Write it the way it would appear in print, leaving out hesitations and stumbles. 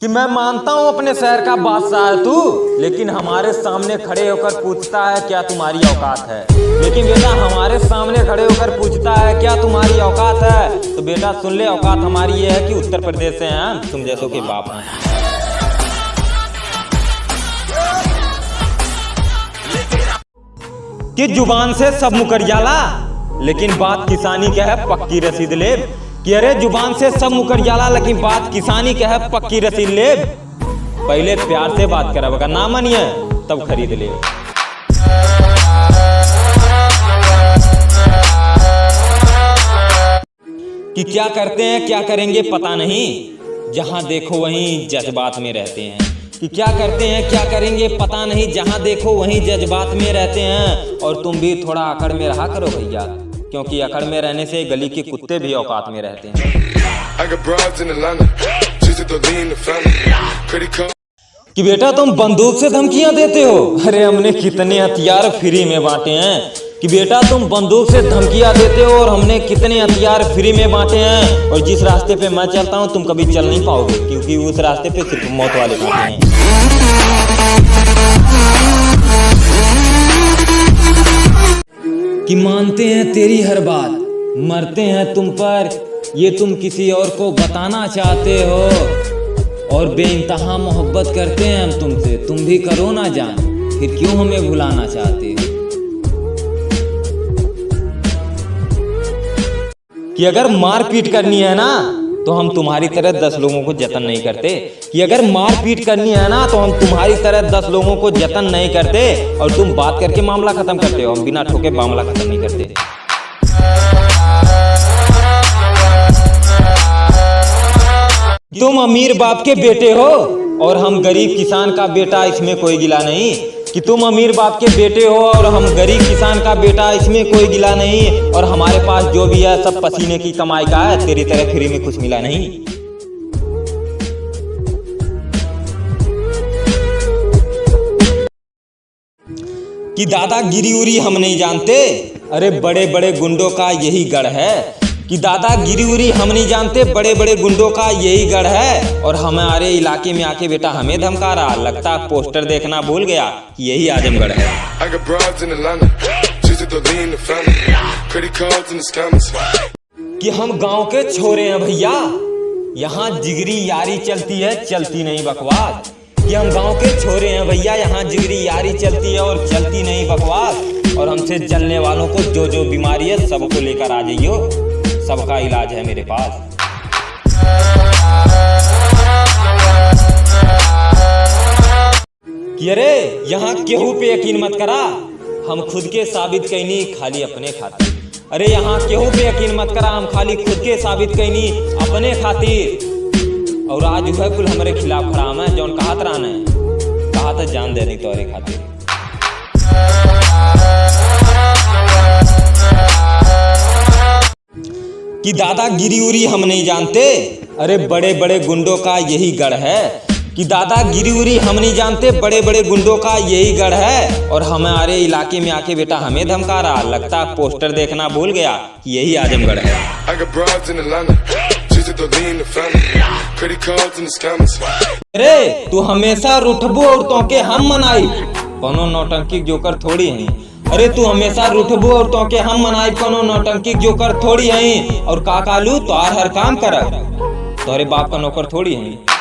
कि मैं मानता हूँ अपने शहर का बादशाह है तू, लेकिन हमारे सामने खड़े होकर पूछता है क्या तुम्हारी औकात है। लेकिन बेटा हमारे सामने खड़े होकर पूछता है क्या तुम्हारी औकात है, तो बेटा सुन ले, औकात हमारी ये है कि उत्तर प्रदेश से हैं, तुम जैसों के बाप हैं। कि जुबान से सब मुकर जाला, लेकिन बात किसानी क्या है पक्की रसीद ले। कि अरे जुबान से सब मुकर जाला, लेकिन बात किसानी क्या है पक्की रसीद ले। पहले प्यार से बात कर, अगर ना मानिए तब खरीद ले। कि क्या करते हैं क्या करेंगे पता नहीं, जहां देखो वहीं जज्बात में रहते हैं। कि क्या करते हैं क्या करेंगे पता नहीं, जहां देखो वहीं जज्बात में रहते हैं। और तुम भी थोड़ा अकड़ में रहा करो भैया, क्योंकि अकड़ में रहने से गली के कुत्ते भी औकात में रहते हैं। कि बेटा तुम बंदूक से धमकियां देते हो, अरे हमने कितने हथियार फ्री में बांटे हैं। कि बेटा तुम बंदूक से धमकियां देते हो और हमने कितने हथियार फ्री में बांटे हैं। और जिस रास्ते पे मैं चलता हूं तुम कभी चल नहीं पाओगे, क्योंकि उस रास्ते पे सिर्फ मौत वाले कांटे हैं। कि मानते हैं तेरी हर बात, मरते हैं तुम पर, ये तुम किसी और को बताना चाहते हो। और बेइंतहा मोहब्बत करते हैं हम तुमसे, तुम भी करो ना जान, फिर क्यों हमें भुलाना चाहते हो। कि अगर मारपीट करनी है ना तो हम तुम्हारी तरह 10 लोगों को जतन नहीं करते। कि अगर मारपीट करनी है ना तो हम तुम्हारी तरह 10 लोगों को जतन नहीं करते। और तुम बात करके मामला खत्म करते हो, हम बिना ठोके मामला खत्म नहीं करते। तुम अमीर बाप के बेटे हो और हम गरीब किसान का बेटा, इसमें कोई गिला नहीं। कि तुम अमीर बाप के बेटे हो और हम गरीब किसान का बेटा, इसमें कोई गिला नहीं। और हमारे पास जो भी है सब पसीने की कमाई का है, तेरी तरह फ्री में कुछ मिला नहीं। कि दादागिरी उरी हम नहीं जानते, अरे बड़े बड़े गुंडों का यही गढ़ है। कि दादागिरी उरी हम नहीं जानते, बड़े बड़े गुंडों का यही गढ़ है। और हमारे इलाके में आके बेटा हमें धमका रहा, लगता पोस्टर देखना भूल गया कि यही आजमगढ़ है। कि हम गांव के छोरे हैं भैया, यहाँ जिगरी यारी चलती है, चलती नहीं बकवास। कि हम गांव के छोरे हैं भैया, यहाँ जिगरी यारी चलती है और चलती नहीं बकवास। और हमसे जलने वालों को जो जो बीमारी है सबको लेकर आ जाइयो, सबका इलाज है मेरे पास। कि अरे यहाँ केहू पे यकीन मत करा, हम खुद के साबित कैनी खाली अपने खातिर। अरे यहाँ केहू पे यकीन मत करा, हम खाली खुद के साबित कैनी अपने खातिर। और आज जो है कुल हमारे खिलाफ खड़ा है, जौन कहत रहना है, कहा था जान देनी तोरे खातिर। कि दादागिरी उरी हम नहीं जानते, अरे बड़े बड़े गुंडों का यही गढ़ है। कि दादागिरी उरी हम नहीं जानते, बड़े बड़े गुंडों का यही गढ़ है। और हमारे इलाके में आके बेटा हमें धमका रहा, लगता पोस्टर देखना भूल गया कि यही आजमगढ़ है। अरे तू हमेशा रुठबो और तोके हम मनाई, कोनो नौटंकी जोकर थोड़ी है। अरे तू हमेशा रुठबो और तोके हम मनाई, कोनो नौटंकी जोकर थोड़ी है। और काकालू तो हर काम कर, तोरे बाप का नौकर थोड़ी है।